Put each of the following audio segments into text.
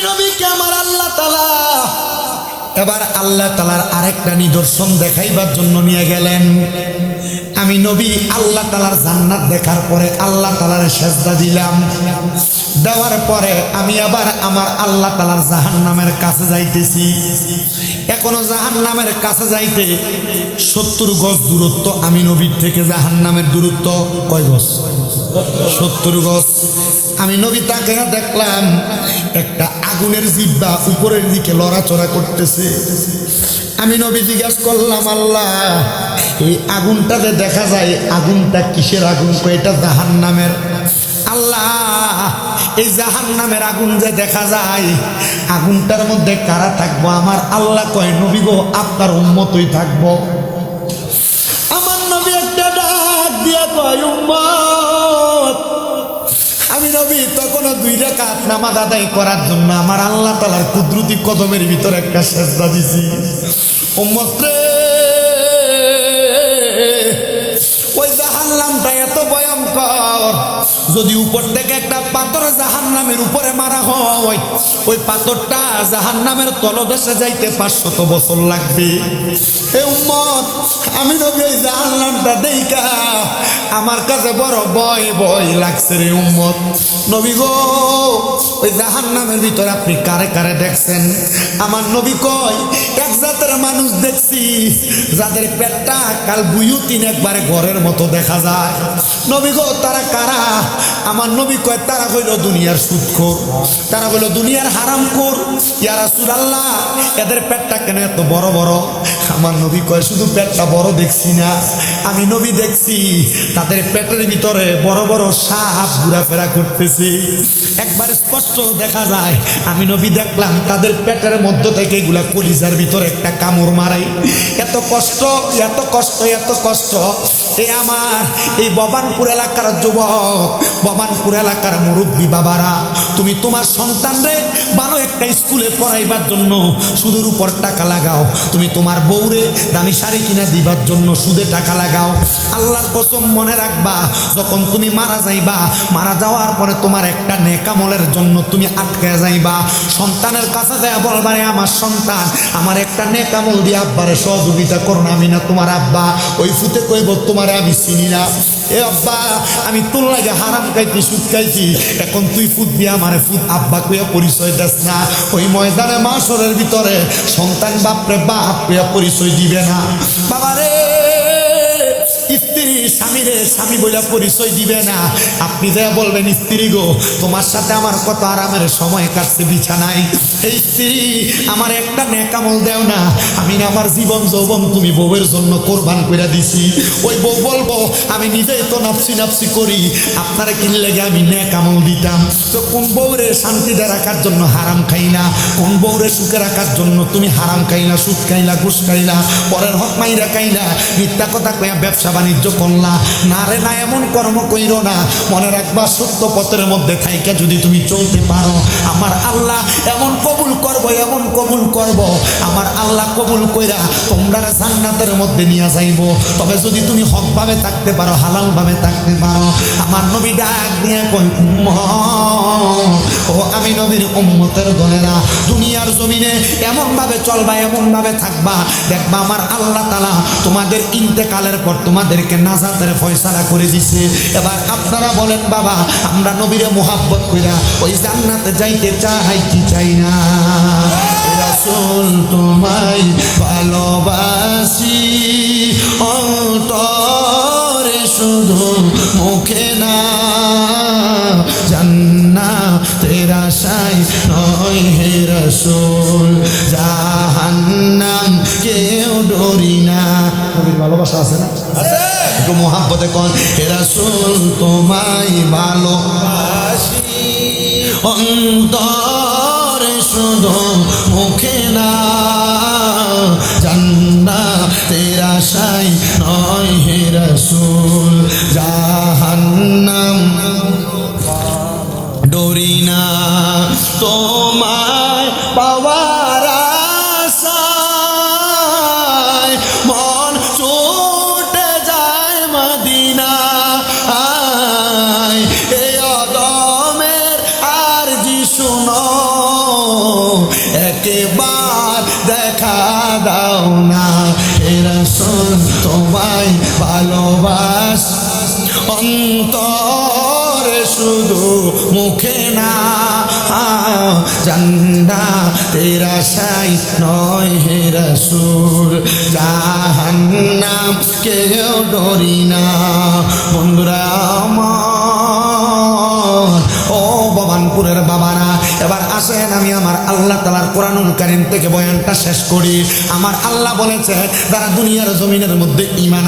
নবীকে আমার আল্লাহ তাআলা এবার আল্লাহ তাআলার আরেকটা নিদর্শন দেখাইবার জন্য নিয়ে গেলেন। আমি নবী আল্লাহ তাআলার জান্নাত দেখার পরে আল্লাহ তাআলার সেজদা দিলাম। দেওয়ার পরে আমি আবার আমার আল্লাহ তাআলার জাহান্নামের কাছে যাইতেছি। এখনো জাহান্নামের কাছে যাইতে 70 গজ দূরত্ব। আমি নবীর থেকে জাহান্নামের দূরত্ব কয় গজ? 70 গজ। আমি নবী তাকে দেখলাম একটা আগুনের জিহ্বা উপরের দিকে লড়াচড়া করতেছে। আমি নবী জিজ্ঞাসা করলাম, আল্লাহ এই আগুনটাতে দেখা যায়, আগুনটা কিসের আগুন? কয় এটা জাহান্নামের। আল্লাহ এই জাহান্নামের আগুন যে দেখা যায়, আগুনটার মধ্যে কারা থাকবো? আমার আল্লাহ কয়, নবী গো আপনার উম্মতই থাকবো। আমার নবী একটা ডাক দিয়া কয়, উম্মত। আমি নবী তখন 2 রাকাত নামাজ আদায় করার জন্য আমার আল্লাহ তাআলার কুদরতি কদমের ভিতর একটা সেজদা দিছি। উম্মত রে, ওই জাহান্নামটা এত ভয়ঙ্কর, যদি উপর থেকে একটা পাথর জাহান্নামের উপরে মারা হয়, ওই পাথরটা জাহান্নামের তলদেশে যাইতে 500 বছর লাগবে। এই উম্মত, আমি নবী এই জাহান্নামটা দেইখা আমার কাছে বড় ভয় ভয় লাগছে রে উম্মত। নবী গো, ওই জাহান্নামের ভিতরে আপনি কারে কারে দেখছেন? আমার নবী কয়, এক জাতের মানুষ দেখছি যাদের পেটটা কাল বুয়ুতিন একবারে ঘরের মতো দেখা যায়। নবী গো, তারা কারা? আমার নবী কয়, তারা হইল দুনিয়ার সুদখোর, তারা হইল দুনিয়ার হারামখোর। ইয়া রাসূলুল্লাহ, এদের পেটটা কেন এত বড় বড়? আমার নবী কয়, শুধু পেটটা বড় দেখছি না, আমি নবী দেখছি তাদের পেটের ভিতরে বড় বড় সাপ ঘোরাফেরা করতেছে, একবারে স্পষ্ট দেখা যায়। আমি নবী দেখলাম তাদের পেটের মধ্য থেকে এগুলা কলিজার ভিতরে একটা কামড় মারাই। এত কষ্ট, এত কষ্ট, এত কষ্ট। এই আমার এই ভবানপুর এলাকার যুবক, ভবানপুর এলাকার মুরব্বী বাবারা, তুমি তোমার সন্তানরে ভালো একটা স্কুলে পড়াইবার জন্য সুদের উপর টাকা লাগাও, তুমি তোমার বউরে দামি শাড়ি কিনা দিবার জন্য সুদে টাকা লাগাও। আল্লাহর কসম মনে রাখবা, যখন তুমি মারা যাইবা, মারা যাওয়ার পরে তোমার একটা নেক আমলের জন্য তুমি আটকে যাইবা। সন্তানের কাছে যায় বলবারে, আমার সন্তান আমার একটা নেক আমল দিয়ে আব্বারে সহযোগিতা করুন, আমি না তোমার আব্বা। ওই ফুতে কইব, তোমারে আমি চিনি না। এ আব্বা, আমি তোর লাগে হারাম খাইছি, সুদ খাইছি, এখন তুই ফুদ দিয়ে আমারে ফুদ আব্বা কইয়া পরিচয় দেস না। ওই ময়দানে মাশরের ভিতরে সন্তান বাপরে বাপ কইয়া পরিচয় দিবে না। বাবারে, স্ত্রী স্বামীরে স্বামী বলে পরিচয় দিবে না। আপনি যা বলবেন, স্ত্রী গো তোমার সাথে আমার কত আরামের সময় কাটছে বিছানায়, এই স্ত্রী আমার একটা নেক আমল দেও না, আমি না আমার জীবন যৌবন তুমি বউয়ের জন্য কোরবান করে দিছি। ওই বউ বলবো, আমি নিজেই তো নাফসি নাফসি করি, আপনারা কিনলে লেগে আমি নেক আমল দিতাম। তো কোন বউরে শান্তিতে রাখার জন্য হারাম খাই না, কোন বউরে সুখে রাখার জন্য তুমি হারাম খাইলা, সুদ খাইলা, ঘুষ খাইলা, পরের হক মাইরা খাইলা, মিথ্যা কথা কইয়া ব্যবসা বাণিজ্য করলা না রে না, এমন কর্ম কইরো না। মনে রাখবা, সত্য পথের মধ্যে থাইকা যদি তুমি চলতে পারো, আমার আল্লাহ এমন কবুল করব, এমন কবুল করব, আমার আল্লাহ কবুল কইরা তোমরা জান্নাতের মধ্যে নিয়ে যাইব। তবে যদি তুমি হক ভাবে থাকতে পারো, হালাল ভাবে থাকতে পারো। আমার নবী ডাক দিয়ে কই, ও আমি নবীর উম্মতের দলেরা, দুনিয়ার জমিনে এমন ভাবে চলবা, এমন ভাবে থাকবা, দেখবা আমার আল্লাহ তাআলা তোমাদের ইন্তেকালের পর তোমাদেরকে নাজাতের ফয়সালা করে দিছে। এবার আপনারা বলেন, বাবা আমরা নবীরে মুহাব্বত কইরা ওই জান্নাতে যাইতে চাই কি চাই না? রাসূল তোমায় ভালোবাসি অন্তরে, শুধু মুখে না, জান্নাতের আশায় নয় হে রাসূল, জাহান্নাম কেউ ডরি না। নবীর ভালোবাসা আছে না? আছে। একটু মুহাব্বতে কোন, হে রাসূল তোমায় ভালোবাসি অন্তরে, শুধু মুখে না, জান্নাতের আশায় নয় হে রাসূল, জাহান্নাম ডরি না। তোমায় পাওয়ার আশায় মন ছুটে যায় মদিনা, এই অদমের আরজি শুনো একবার দেখা দাও না হে রাসূল তোমায় ভালোবাস অন্তরে শুধু মুখে না জান্নাতের আশায় নয় হে রাসূল জাহান্নাম কেউ ডরি না বন্ধুরা আমার ও ভবানপুরের বাবারা এবার আসেন আমি আমার আল্লাহ তাআলার কোরআনুল কারীম থেকে বয়ানটা শেষ করি আমার আল্লাহ বলেছে যারা দুনিয়ার জমিনের মধ্যে ঈমান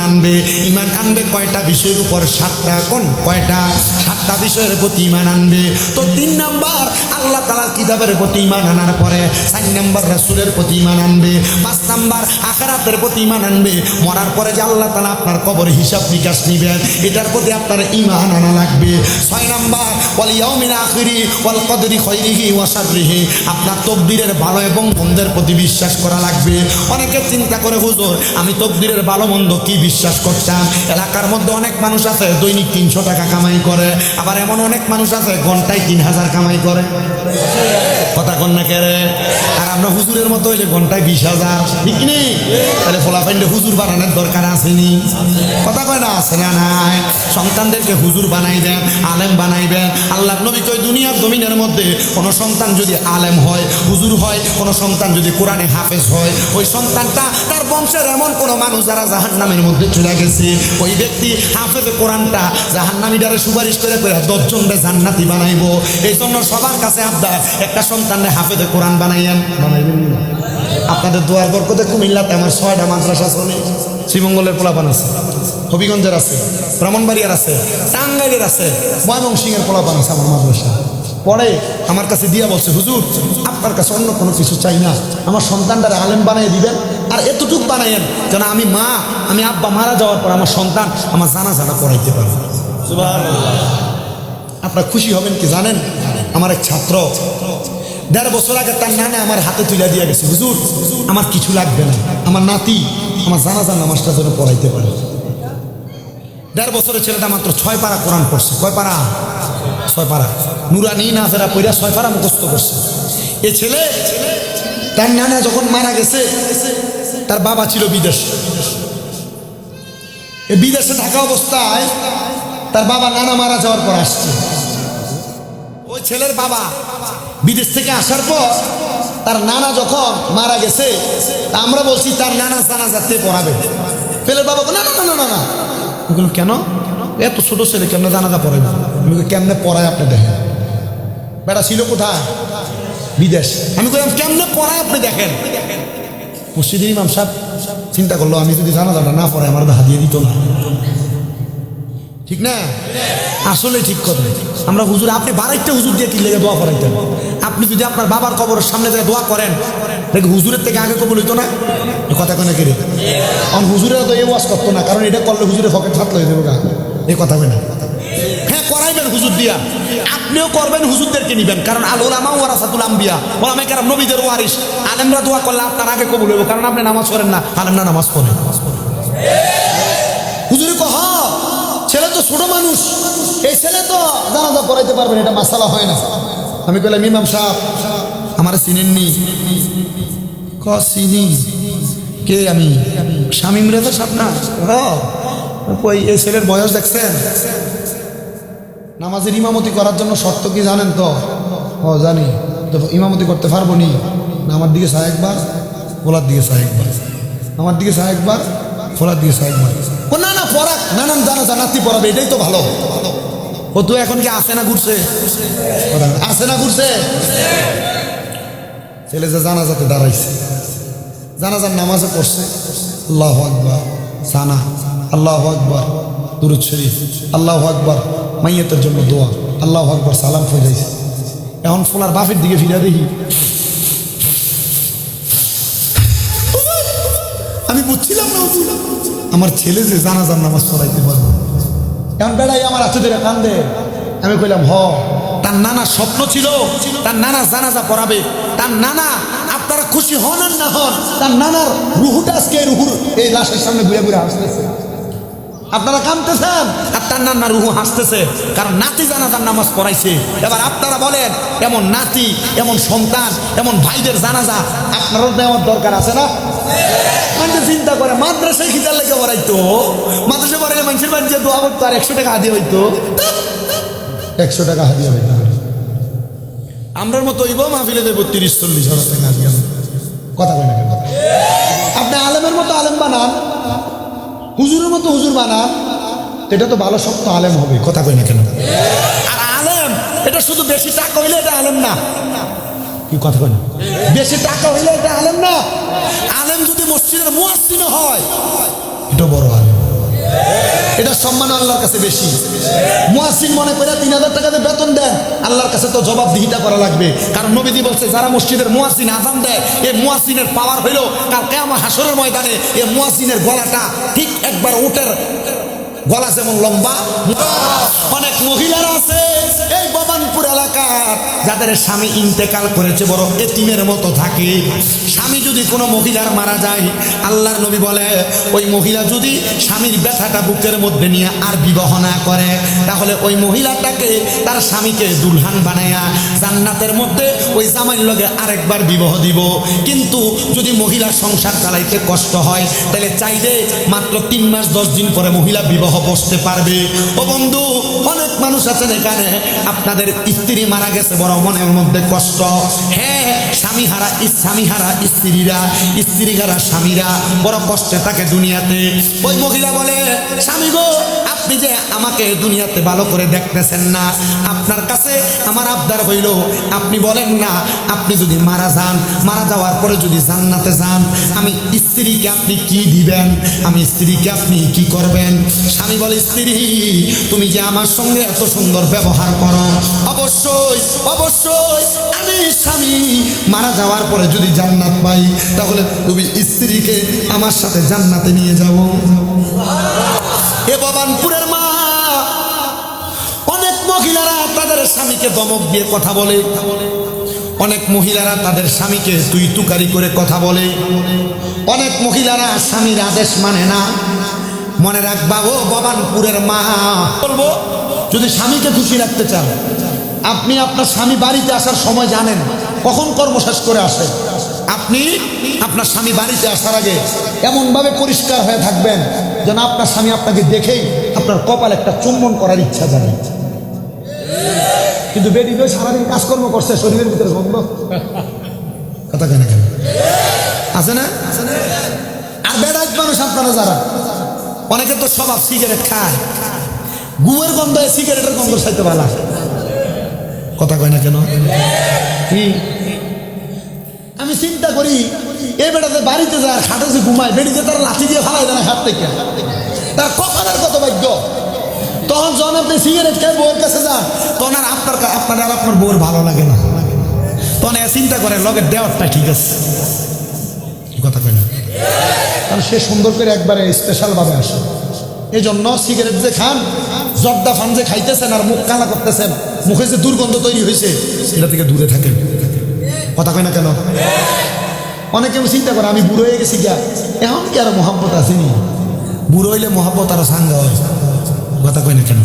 আনবে কয়টা বিষয়ের উপর সাতটা কোন কয়টা সাতটা বিষয়ের প্রতি ঈমান আনবে তো 3 নাম্বার আল্লাহ তাআলার কিতাবের প্রতি ঈমান আনার পরে 4 নাম্বার রাসূলের প্রতি ঈমান আনবে 5 নাম্বার আখিরাতের প্রতি ঈমান আনবে মরার পরে যে আল্লাহ তাআলা আপনার কবরে হিসাব নিকাশ নেবেন এটার প্রতি আপনার ঈমান আনা লাগবে 6 নাম্বার ওয়াল ইয়াউমিল আখিরি ওয়াল কদরি খাইরিহি ওয়া শাররিহি আপনার তকদিরের ভালো এবং মন্দের প্রতি বিশ্বাস করা লাগবে অনেকে চিন্তা করে হুজুর আমি তকদিরের ভালো মন্দ কি বিশ্বাস করতাম এলাকার মধ্যে অনেক মানুষ আছে দৈনিক 300 টাকা কামাই করে আবার এমন অনেক মানুষ আছে ঘন্টায় 3000 কামাই করে কথা কন না কেরে আর আমরা হুজুরের মতো হইলে ঘন্টায় 20,000 ঠিক নেই তাহলে ফলাফাইন্ডে হুজুর বানানোর দরকার আসেনি কথা কয় না আছে না নাই সন্তানদেরকে হুজুর বানাই দেন আলেম বানাইবেন আল্লাহর নবী কই দুনিয়ার জমিনের মধ্যে কোনো সন্তান যদি আলেম হয় হুজুর হয় কোনো সন্তান যদি কোরআনে হাফেজ হয় ওই সন্তানটা তার বংশের এমন কোনো মানুষ যারা জাহান্নামের মধ্যে চলে গেছে ওই ব্যক্তি হাফেজে কোরআনটা জাহান্নামীটারে সুপারিশ করে 10 জনরে জান্নাতি বানাইবো এই জন্য সবার কাছে আবদার একটা সন্তানরে হাফেজে কোরআন বানাইবেন আপনাদের দোয়ার বরকতে কুমিল্লাতে আমার 6টা মাদ্রাসা চলে শ্রীমঙ্গলের পোলাপান আছে হবিগঞ্জের আছে ব্রাহ্মণবাড়িয়ার আছে টাঙ্গাইলের আছে ময়মনসিংহের পোলাপান আছে আমার মাদ্রাসা পরে আমার কাছে দিয়া বলছে হুজুর আপনার কাছে অন্য কোনো কিছু চাই না আমার সন্তানটারে আলেম বানিয়ে দিবেন আর এতটুক বানাইয়েন যেন আমি আব্বা মারা যাওয়ার পর আমার সন্তান আমার জানাজাটা পড়াইতে পারে আপনারা খুশি হবেন কি জানেন আমার এক ছাত্র 1.5 বছর আগে তার নানা আমার হাতে তুলে দিয়ে গেছে হুজুর আমার কিছু লাগবে না আমার নাতি আমার জানাজার নামাজটা যেন পড়াইতে পারে 1.5 বছরের ছেলেটা মাত্র 6 পারা কোরআন পড়ছে কয় পারা 6 পারা নুরানি নাজেরা পড়া 6 পারা মুখস্থ করছে এ ছেলে তার নানা যখন মারা গেছে তার বাবা ছিল বিদেশে এই বিদেশে থাকা অবস্থায় তার বাবা নানা মারা যাওয়ার পর আসছে ওই ছেলের বাবা বিদেশ থেকে আসার পর তার নানা যখন মারা গেছে আমরা বলছি তার নানা জানাজাতে পড়াবে ছেলের বাবা না না না না না ওগুলো কেন এত ছোট ছেলে কেমনে জানাজা পড়াবে কেমনে পড়ায় আপনি দেখেন বেটা ছিল কোথায় বিদেশ আমি বললাম কেমনে পড়ায় আপনি দেখেন মসজিদের ইমাম সাহেব চিন্তা করলো আমি যদি জানাজাটা না পড়াই আমার হাদিয়ে দিত না ঠিক না আসলে ঠিক কথা আমরা হুজুর আপনি বারাইতে হুজুর দিয়ে কি লেগে দোয়া করাইতেন আপনি যদি আপনার বাবার কবরের সামনে যায় দোয়া করেন দেখি হুজুরের থেকে আগে কবুল হইতো না কথা কেন কেড়ে কারণ হুজুরেরা তো এই ওয়াজ করতো না কারণ এটা করলে হুজুরের পকেট হাত লয়ে দেবো গা এই কথা না হ্যাঁ করাইবেন হুজুর দিয়া আপনিও করবেন হুজুরদেরকে নিবেন কারণ আল উলামা ওয়ারাসাতুল আম্বিয়া ওলামায়ে কেরাম নবীদের ওয়ারিস আলেমরা দোয়া করলে আপনার আগে কবুল হইব কারণ আপনি নামাজ পড়েন না আলেমরা নামাজ পড়েন হুজুরে কহ ছেলে তো ছোট মানুষ এই ছেলে তো জানাজা পড়াইতে পারবেন এটা মাসালা হয় না আমি কইলাম ইমাম সাহেব আমার চিনেননি চিনি কে আমি শামীম রেজা সাহেব না কই এই ছেলের বয়স দেখছেন নামাজের ইমামতি করার জন্য শর্ত কি জানেন তো ও জানি তো ইমামতি করতে পারবো নি না আমার দিকে চায় একবার ফোলার দিকে চায় একবার আমার দিকে চায় একবার ফোলার দিকে চায় একবার ও না না পড়াক নানান জানাজা নাতি পড়াবে এটাই তো ভালো ও তো এখন কি আসে না ঘুরছে আসে না ঘুরছে ছেলে যে জানাজাতে দাঁড়াইছে জানাজার নামাজে পড়ছে আল্লাহু আকবার সানা আল্লাহু আকবার দুরূদ শরীফ আল্লাহু আকবার মাইয়াতের জন্য দোয়া আল্লাহু আকবার সালাম ফজাইছে এখন ফোলার বাপের দিকে ফিরে দেখি আমি বুঝছিলাম না আমার ছেলে যে জানাজার নামাজ পড়াইতে পারবো এখন বেড়াই আমার হাতে ধরে কান্দে আমি কইলাম তার নানা স্বপ্ন ছিল তার নানা জানাজা পড়াবে তার নানা আপনারা খুশি হন আর না হন তার নানার রুহুটা আজকে রুহুর এই লাশের সামনে ঘুরে ঘুরে আসতেছে আপনারা কাঁদতেছেন আর তার নান্না রুহু হাসতেছে, কারণ নাতি জানাজার নামাজ পড়াইছে। এবার আপনারা বলেন, এমন নাতি, এমন সন্তান, এমন ভাইদের জানাজা আপনারও দেওয়ার দরকার আছে না? মানুষ চিন্তা করে মাদ্রাসায় খিচার লেগে পড়াইতো, মাদ্রাসা পড়াইলে মানুষের বাড়িতে দোয়া করতো আর 100 টাকা হাদিয়া হইতো, 100 টাকা হাদিয়া হইতো। আমরার মতো হইব মাহফিলে দেবো 30-40 হাজার টাকা হাদিয়া। কথা কয় না কেন? আপনি আলেমের মতো আলেম বানান, হুজুরের মতো হুজুর বানান, এটা তো ভালো শক্ত আলেম হবে। কথা কয় না কেন? আর আলেম এটা শুধু বেশি টাকা হইলে এটা আলেম না। কি কথা কয় না? বেশি টাকা হইলে এটা আলেম না। আলেম যদি মসজিদের মুয়াজ্জিন হয়, এটা বড় আলেম, এটা সম্মান আল্লাহর কাছে বেশি। মুয়াজ্জিন মনে করে 3000 টাকা দিয়ে বেতন দেন, আল্লাহর কাছে তো জবাবদিহিতা করা লাগবে। কারণ নবীজি বলছে, যারা মসজিদের মুয়াজ্জিন আযান দেয়, এই মুয়াজ্জিনের পাওয়ার হইল কাল কিয়ামত হাসরের ময়দানে এই মুয়াজ্জিনের গলাটা ঠিক একবার উটের গলা যেমন লম্বা। অনেক মহিলারা আছে এই ভবানপুর এলাকার, যাদের স্বামী ইন্তেকাল করেছে, বড় এতিমের মতো থাকে। স্বামী যদি কোনো মহিলার মারা যায়, আল্লাহর নবী বলে, ওই মহিলা যদি স্বামীর ব্যথাটা বুকের মধ্যে নিয়ে আর বিবাহ না করে, তাহলে ওই মহিলাটাকে তার স্বামীকে দুলহান বানায়া জান্নাতের মধ্যে ওই জামাইর লগে আরেকবার বিবাহ দিব। কিন্তু যদি মহিলা সংসার চালাইতে কষ্ট হয়, তাহলে চাইলে মাত্র 3 মাস 10 দিন পরে মহিলা বিবাহ বসতে পারবে। ও বন্ধু, অনেক মানুষ আছেন এখানে, আপনাদের স্ত্রী মারা গেছে, বড় মনের মধ্যে কষ্ট। হ্যাঁ, স্বামী হারা স্ত্রীরা, স্ত্রী হারা স্বামীরা বড় কষ্টে থাকে দুনিয়াতে। ওই মহিলা বলে, স্বামী গো, আপনি যে আমাকে দুনিয়াতে ভালো করে দেখতেছেন না, আপনার কাছে আমার আবদার হইল, আপনি বলেন না, আপনি যদি মারা যান, মারা যাওয়ার পরে যদি জান্নাতে যান, আমি স্ত্রীকে আপনি কি দিবেন, আমি স্ত্রীকে আপনি কি করবেন? স্বামী বলে, স্ত্রী তুমি যে আমার সঙ্গে এত সুন্দর ব্যবহার করো, অবশ্যই অবশ্যই আমি স্বামী মারা যাওয়ার পরে যদি জান্নাত পাই, তাহলে তুমি স্ত্রীকে আমার সাথে জান্নাতে নিয়ে যাও। এ ভবানপুরের মা, অনেক মহিলারা তাদের স্বামীকে ধমক দিয়ে কথা বলে, অনেক মহিলারা তাদের স্বামীকে তুই তুকারি করে কথা বলে, অনেক মহিলারা স্বামীর আদেশ মানে না। মনে রাখবা ও ভবানপুরের মা, বলবো, যদি স্বামীকে খুশি রাখতে চান, আপনি আপনার স্বামী বাড়িতে আসার সময় জানেন কখন কর্ম শেষ করে আসে। আপনি আপনার স্বামী বাড়িতে আসার আগে এমনভাবে পরিষ্কার হয়ে থাকবেন যেন আপনার স্বামী আপনাকে দেখেই আপনার কপাল একটা চুম্বন করার ইচ্ছা জানে। কিন্তু বেডি তো সারাদিন কাজকর্ম করছে, শরীরের ভিতরে গন্ধ। কথা কেন কেন আছে না? আর বেড়াইত মানুষ আপনারা যারা, অনেকে তো স্বভাব সিগারেট খায়, গুয়ের গন্ধ সিগারেটের গন্ধ চাইতে ভালো। কথা কয় না কেন? আমি চিন্তা করি, এই বেটাতে বাড়িতে যায়, খাটে যে ঘুমায়, বেড়িতে তার লাঠি দিয়ে ফালাই দেয় না হাত থেকে, তার কপালের কত ভাগ্য। তখন যখন আপনি সিগারেট খেয়ে বউয়ের কাছে যান, তখন আর আপনার বউর ভালো লাগে না, তখন চিন্তা করে লগের দেওয়ারটা ঠিক আছে। কথা কয় না? কারণ সে সুন্দর করে একবারে স্পেশালভাবে আসে। এই জন্য সিগারেট যে খান, জর্দা ফান যে খাইতেছেন আর মুখ কালা করতেছেন, মুখে যে দুর্গন্ধ তৈরি হয়েছে, এটা থেকে দূরে থাকেন। কথা কয় না কেন? অনেকে চিন্তা করে আমি বুড়ো হয়ে গেছি, গিয়া এখন কি আরো মহাব্বত আসেনি? বুড়ো হইলে মহাব্বত আরো সাঙ্গা হয়। কথা কয় না কেন?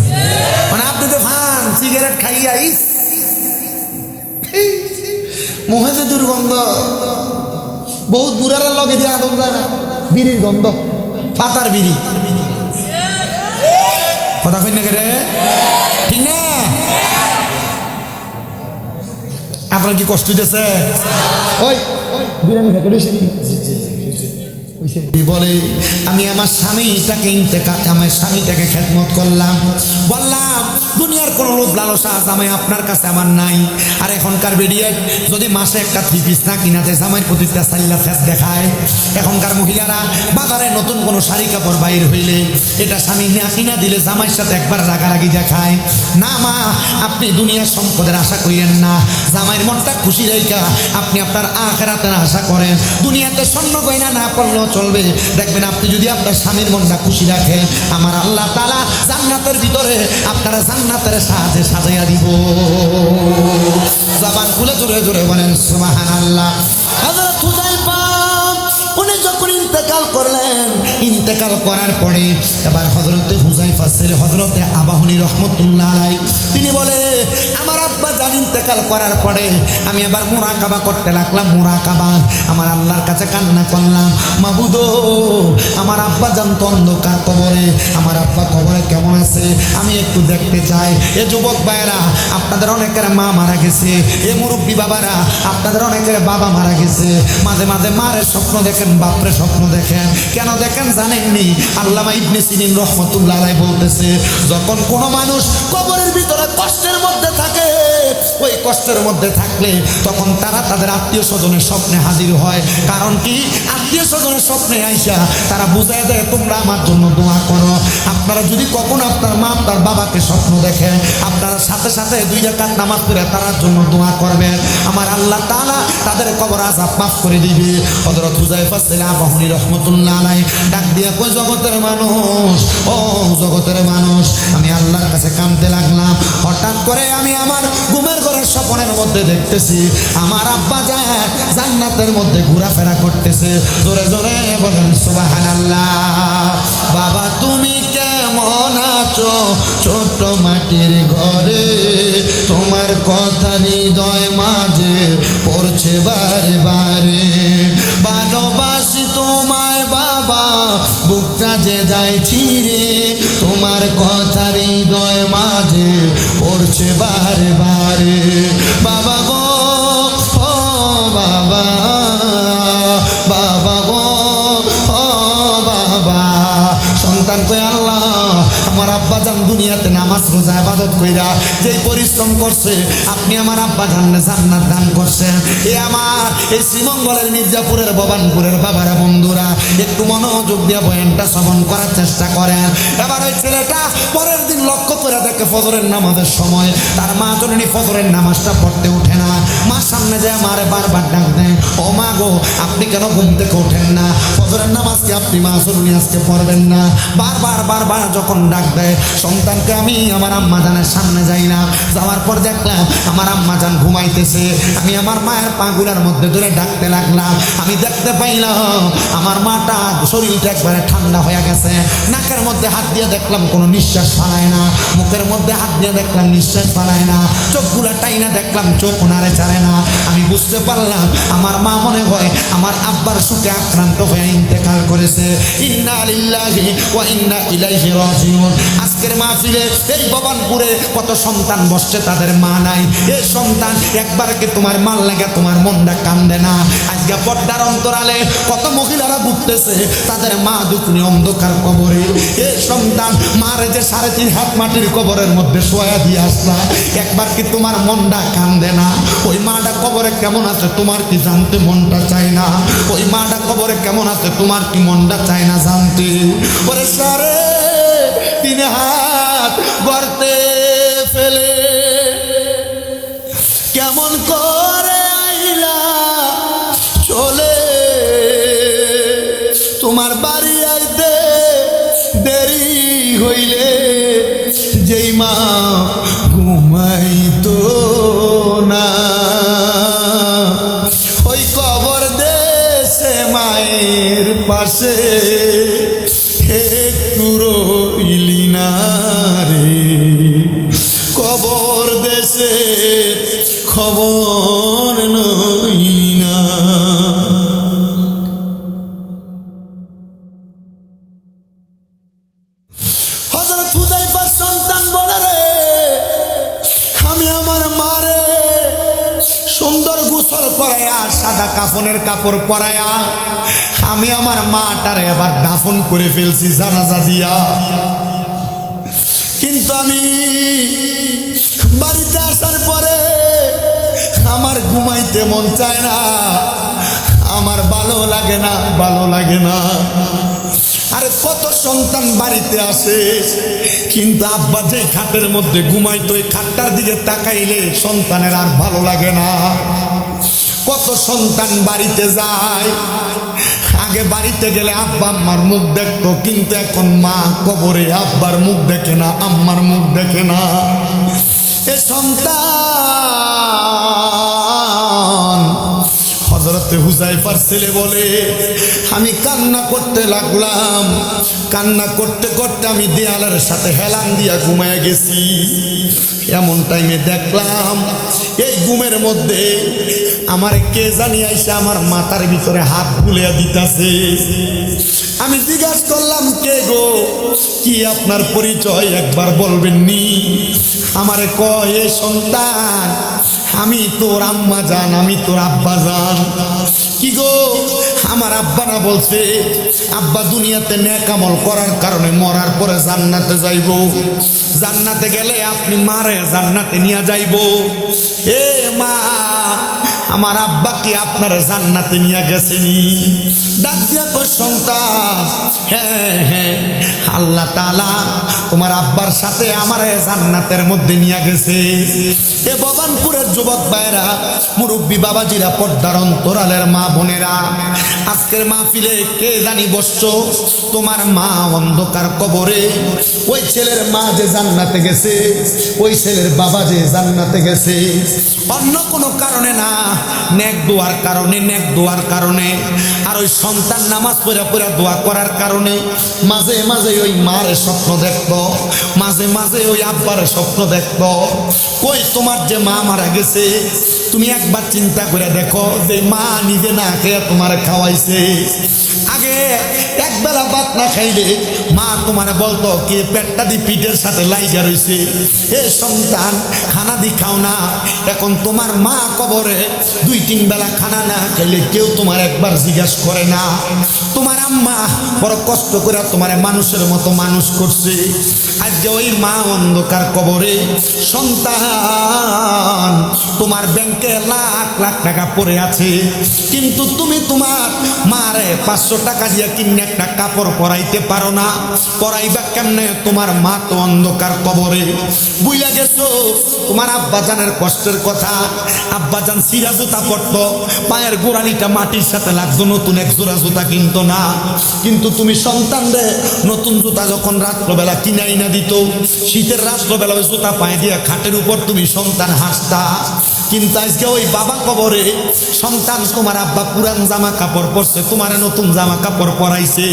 মানে আপনি তো খান সিগারেট খাইয়া মুখে যে দুর্গন্ধ, বহুত বুড়ার লগে দিয়ে আদম যায় না, বিড়ির গন্ধ, পাতার বিড়ি। কথা কই না রে? ঠিক না? আপনার কি কষ্ট দিতেছে? ওই বিরিয়ানি খেতে বেশি বলে, আমি আমার স্বামীটাকে খেদমত করলাম, বললাম দুনিয়ার কোনো লোভ লালসা জামাই আপনার কাছে আমার নাই। আর এখনকার বেরিয়ে যদি মাসে একটা 3 পিস না কিনাতে জামাইয়ের প্রতিটা সাইল্লা ফেস দেখায়। এখনকার মহিলারা বাজারে নতুন কোনো শাড়ি কাপড় বাইর হইলে এটা স্বামী না কিনা দিলে জামাইয়ের সাথে একবার রাগারাগি দেখায়। না মা, আপনি দুনিয়ার সম্পদের আশা করেন না, জামাইয়ের মনটা খুশি রেখা আপনি আপনার আখিরাতের আশা করেন। দুনিয়াতে স্বর্ণ গয়না না পড়লেও চলবে, দেখবেন আপনি যদি আপনার স্বামীর মনটা খুশি রাখেন, আমার আল্লাহ তাআলা জান্নাতের ভিতরে আপনারা জান্নাতের সাজে সাজাইয়া দিব। জবান খুলে জোরে জোরে বলেন সুবহানাল্লাহ। হযরত হুযায়ফা উনি যখন ইন্তেকাল ইন্তেকাল করলেন। ইন্তেকাল করার পরে এবার হযরতে হুযায়ফা ছেলে হযরতে আবাহনী রাহমাতুল্লাহ আলাইহি তিনি বলে, আমার আব্বা জান ইন্তেকাল করার পরে আমি আবার মুরাকাবা করতে লাগলাম। মুরাকাবা, আমার আল্লাহর কাছে কান্না করলাম, মাবুদ আমার আব্বা জান তো অন্ধকার কবরে, আমার আব্বা কবরে কেমন আছে আমি একটু দেখতে চাই। এ যুবক ভাইরা, আপনাদের অনেকের মা মারা গেছে, এ মুরব্বী বাবারা আপনাদের অনেকের বাবা মারা গেছে। মাঝে মাঝে মারের স্বপ্ন দেখেন, বাপরে স্বপ্ন দেখেন, কেন দেখেন জানেননি? আল্লামা ইবনে সিরিন রাহমাতুল্লাহ আলাইহি বলতেছে, যখন কোনো মানুষ কবরের ভিতরে কষ্টের মধ্যে থাকে, ওই কষ্টের মধ্যে থাকলে তখন তারা তাদের আত্মীয় স্বজনের স্বপ্নে হাজির হয়। কারণ কি? আত্মীয় স্বজনের স্বপ্নে আইসা তারা বুঝায় দেয় তোমরা আমার জন্য দোয়া করো। আপনারা যদি কখনো আপনার মা আপনার বাবাকে স্বপ্ন দেখেন, আপনারা সাথে সাথে 2 রাকাত নামাজ পড়ে তার জন্য দোয়া করবেন, আমার আল্লাহ তাআলা তাদের কবর আযাব মাফ করে দিবে। হযরত হুযায়ফা ছেলে আবাহনী রাহমাতুল্লাহ আলাইহি ডাক দিয়া কই, জগতের মানুষ, ও জগতের মানুষ, আমি আল্লাহর কাছে কাঁদতে লাগলাম। হঠাৎ করে আমি আমার ঘুমের ঘরের স্বপ্নের মধ্যে দেখতেছি আমার আব্বা জান্নাতের মধ্যে ঘোরাফেরা করতেছে। জোরে জোরে বলেন সুবহানাল্লাহ। বাবা তুমি কেমন আছো ছোট মাটির ঘরে, তোমার কথা হৃদয় মাঝে পড়ছে বারে বারে, ভালোবাসি তোমায় বাবা বুকটা যে যায় ছিঁড়ে, তোমার কথা হৃদয় মাঝে পড়ছে বারে বারে। বাবা গো, ও বাবা, বাবা গো, ও বাবা। সন্তান কই, আল্লাহ আমার আব্বা জান দুনিয়াতে নামাজ রোজা ইবাদত কইরা যেই পরিশ্রম করছে, আপনি আমার আব্বা জানলে জান্নাত দান করছেন। এ আমার এই শ্রীমঙ্গলের মির্জাপুরের ভবানপুরের বাবারা বন্ধুরা, একটু মনোযোগ দিয়ে বয়ানটা শ্রবণ করার চেষ্টা করেন। এবার ওই ছেলেটা পরের দিন লক্ষ্য করে দেখে ফজরের নামাজের সময় তার মা জননী ফজরের নামাজটা পড়তে উঠে না। মার সামনে যায় মারে বারবার ডাক দেন, ও মা গো আপনি কেন ঘুম থেকে ওঠেন না? ফজরের নামাজ কি আপনি মা জননী আজকে পড়বেন না? বারবার বারবার যখন ডাক দেয় সন্তানকে, আমি আমার আম্মা জানের সামনে যাই না। যাওয়ার পর দেখলাম আমার আম্মা জান ঘুমাইতেছে। আমি আমার মায়ের পাগুলার মধ্যে ধরে ডাকতে লাগলাম। আমি দেখতে পাইলাম আমার মাটা শরীরটা একবারে ঠান্ডা হয়ে গেছে। নাকের মধ্যে হাত দিয়ে দেখলাম কোনো নিঃশ্বাস ফালায় না, মুখের মধ্যে হাত দিয়ে দেখলাম নিঃশ্বাস ফালায় না, চোখগুলা টাইনা দেখলাম চোখ নাড়ে চাড়ে না। আমি বুঝতে পারলাম আমার মা মনে হয় আমার আব্বার সুখে আক্রান্ত হয়ে ইন্তেকাল করেছে। ইন্না লিল্লাহি ওয়া ইন্না ইলাইহি রাজিউন। আজকের মাহফিলে এই ভবানপুরে কত সন্তান বসছে তাদের মা নাই। এই সন্তান একবার কি তোমার মাল লাগে তোমার মনটা কান্দে না? আজকে পর্দার অন্তরালে কত মহিলারা ভুগতেছে, তাদের মা দুকুনি অন্ধকার কবরে। এই সন্তান মারে যে 3.5 হাত মাটির কবরের মধ্যে শোয়া দিয়ে আসলা, একবার কি তোমার মনটা কান্দে না? ওই মাটা কবরে কেমন আছে তোমার কি জানতে মনটা চায় না? ওই মাটা কবরে কেমন আছে তোমার কি মনটা চায় না জানতে? ওরে সারে 3 হাত গর্তে ফেলে কেমন করে আইলা চলে, তোমার বাড়ি আইতে দেরি হইলে যেই মা ঘুমাইতো না, ওই কবর দেশে মায়ের পাশে একটু রইলি না রে, কবর দেশে খবর নইলি না। হযরত হুযায়ফার সন্তান বলে, রে আমি আমার মারে সুন্দর গোসল করায়া সাদা কাফনের কাপড় পরায়া আমি আমার মাটারে এবার দাফন করে ফেলছি জানাজা দিয়া। কিন্তু আমি বাড়িতে আসার পরে আমার ঘুমাইতে মন চায় না, আমার ভালো লাগে না, ভালো লাগে না। আরে কত সন্তান বাড়িতে আসে, কিন্তু আব্বা যে খাটের মধ্যে ঘুমাইতো ওই খাটটার দিকে তাকাইলে সন্তানের আর ভালো লাগে না। কত সন্তান বাড়িতে যায়, আগে বাড়িতে গেলে আব্বা আম্মার মুখ দেখতো, কিন্তু এখন মা কবরে আব্বার মুখ দেখে না, আম্মার মুখ দেখে না। এ সন্তান হযরতে হুযায়ফার ছেলে বলে, আমি কান্না করতে লাগলাম। কান্না করতে করতে আমি দেয়ালের সাথে হেলান দিয়া ঘুমায় গেছি। এমন টাইমে দেখলাম এই ঘুমের মধ্যে আমার কে জানি আইসা আমার মাথার ভিতরে হাত বুলিয়ে দিতেছে। আমি জিজ্ঞাসা করলাম, কে গো, কি আপনার পরিচয় একবার বলবেন নি? আমারে কয়, এ সন্তান, আমি তোর আম্মা জান, আমি তোর আব্বা জান। কি গো? আমার আব্বা না বলছে আব্বা দুনিয়াতে নেক আমল করার কারণে মরার পরে জান্নাতে যাইব, জান্নাতে গেলে আপনি মারে জান্নাতে নিয়ে যাইব। এ মা, আমার আব্বা কি আপনার জান্নাতে নিয়ে গেছেনি? ডাক দিয়া কই, সন্তান, হ্যাঁ হ্যাঁ, আল্লাহ তাআলা তোমার আব্বার সাথে আমার জান্নাতের মধ্যে নিয়ে গেছে। এ ভবানপুরের যুবক ভাইরা, মুরব্বী বাবাজিরা, পর্দার অন্তরালের মা বোনেরা, আজকের মাহফিলে কে জানি বসছো, তোমার মা অন্ধকার কবরে। ওই ছেলের মা যে জান্নাতে গেছে, ওই ছেলের বাবা যে জান্নাতে গেছে, অন্য কোনো কারণে না, নেক দোয়ার কারণে, নেক দোয়ার কারণে। আর ওই সন্তান নামাজ পড়া পড়া দোয়া করার কারণে মাঝে মাঝে ওই মার স্বপ্ন দেখতো, মাঝে মাঝে ওই আব্বার স্বপ্ন দেখতো। কই, তোমার যে মা মারা গেছে, তুমি একবার চিন্তা করে দেখো যে মা নিজে না খেয়ে তোমার খাওয়াইছে। আগে একবেলা ভাত না খাইলে মা তোমার বলতো কি পেটটা দি পিঠের সাথে লাইগা রইছে, এ সন্তান খানা দি খাও না। এখন তোমার মা কবরে 2-3 বেলা খানা না খাইলে কেউ তোমার একবার জিজ্ঞাসা করে না। তোমার আম্মা বড় কষ্ট করে তোমার মানুষের মতো মানুষ করছে। আজকে ওই মা অন্ধকার কবরে। সন্তান, তোমার ব্যাংকে লাখ লাখ টাকা পড়ে আছে, কিন্তু তুমি তোমার মারে 500 টাকা দিয়ে কিনে একটা কাপড় পরাইতে পারো না। পরাইবা কেমনে? তোমার মা তো অন্ধকার কবরে। বুইলা গেছো তোমার আব্বাজানের কষ্টের কথা। আব্বাজান সিরা জুতা পরতো, পায়ের গোড়ালিটা মাটির সাথে লাগতো, নতুন এক জোড়া জুতা কিনতো না। কিন্তু তুমি সন্তান রে নতুন জুতা যখন রাত্রবেলা কিনাই না দিত, শীতের রাত্রবেলা ওই জুতা পায়ে দিয়ে খাটের উপর তুমি সন্তান হাসতা। কিন্তু আজকে ওই বাবা কবরে, সন্তান তোমার আব্বা পুরান জামা কাপড় পরছে, তোমার নতুন জামা কাপড় পরাইছে।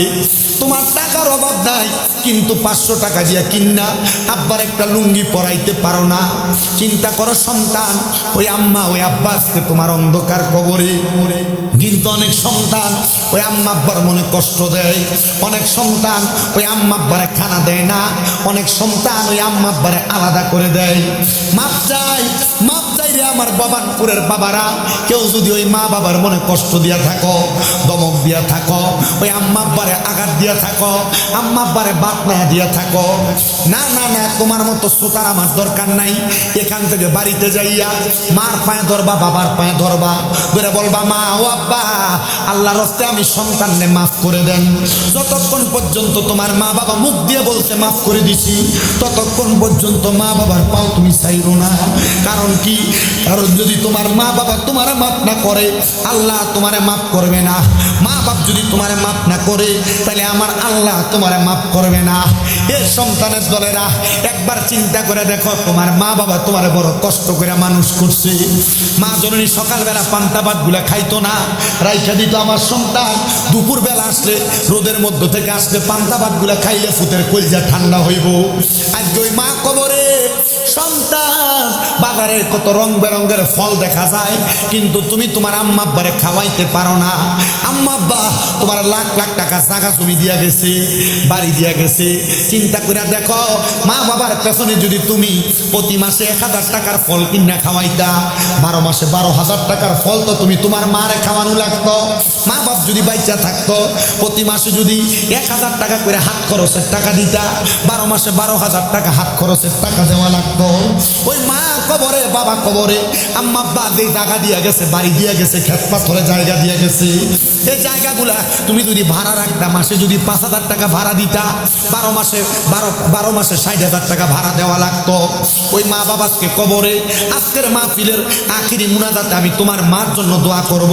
তোমার টাকার অভাব নাই, কিন্তু 500 টাকা দিয়ে কিনা আব্বার একটা লুঙ্গি পরাইতে পারো না। চিন্তা করো সন্তান, ওই আম্মা ওই আব্বা আজকে তোমার অন্ধকার কবরে। কিন্তু অনেক সন্তান ওই আম্মা আব্বার মনে কষ্ট দেয়, অনেক সন্তান ওই আম্মা আব্বারে খানা দেয় না, অনেক সন্তান ওই আম্মা আব্বারে আলাদা করে দেয়। মাপ চাই, মাপ চাই রে আমার ভবানপুরের বাবারা। কেউ যদি ওই মা বাবার মনে কষ্ট দিয়া থাকো, দমক দিয়া থাকো, ওই আম্মা আব্বারে আঘাত দিয়া থাকো, আম্মা আব্বারে বাত না দিয়া থাকো, না না না, তোমার মতো শ্রোতার আমার দরকার নাই। এখান থেকে বাড়িতে যাইয়া মার পায়ে ধরবা, বাবার পায়ে ধরবা, ধরে বলবা, মা ও আব্বা, আল্লাহর রাস্তে আমি সন্তানকে মাফ করে দেন। যতক্ষণ পর্যন্ত তোমার মা বাবা মুখ দিয়ে বলতে মাফ করে দিছি, ততক্ষণ পর্যন্ত মা বাবার পাও তুমি চাইরো না। কারণ কি? কারণ যদি তোমার মা বাবা তোমার মাফ না করে, আল্লাহ তোমারে মাফ করবে না। মা বাপ যদি তোমারে মাফ না করে, তাহলে আমার আল্লাহ তোমারে মাফ করবে না। এর সন্তানের দলেরা, একবার চিন্তা করে দেখো, তোমার মা বাবা তোমারে বড় কষ্ট করে মানুষ করছে। মা জননী সকালবেলা পান্তা ভাত গুলা খাইতো না, রাইখা দিত। আমার সন্তান দুপুর বেলা আসলে, রোদের মধ্য থেকে আসলে পান্তা ভাত গুলা খাইলে ফুতের কলজা ঠান্ডা হইব। আজকে ওই মা কবরে। সন্তান, বাজারে কত রং বেরঙের ফল দেখা যায়, কিন্তু তুমি তোমার আম্মা আব্বারে খাওয়াইতে পারো না। আম্মা আব্বা তোমার লাখ লাখ টাকা জায়গা জমি দিয়া গেছে, বাড়ি দিয়া গেছে। চিন্তা করে দেখো, মা বাবার পেছনে যদি তুমি প্রতি মাসে 1000 টাকার ফল কিনা খাওয়াইতা, 12 মাসে 12,000 টাকার ফল তো তুমি তোমার মারে খাওয়ানো লাগতো। মা বাপ যদি বাইচা থাকতো, প্রতি মাসে যদি 1000 টাকা করে হাত খরচের টাকা দিতা, 12 মাসে 12,000 টাকা হাত খরচের টাকা দেওয়া লাগতো। ওই মা কবরে, বাবা কবরে, আম্মা আব্বা যে জায়গা দিয়া গেছে, বাড়ি দিয়া গেছে, ক্ষেত পাথরে জায়গা দিয়া গেছে, এই জায়গাগুলা তুমি যদি ভাড়া রাখতা, মাসে যদি 5,000 টাকা ভাড়া দিতা, 12 মাসে 60,000 টাকা ভাড়া দেওয়া লাগতো। ওই মা বাবাকে কবরে। আজকের মাহফিলের আখিরি মুনাজাতে আমি তোমার মার জন্য দোয়া করব।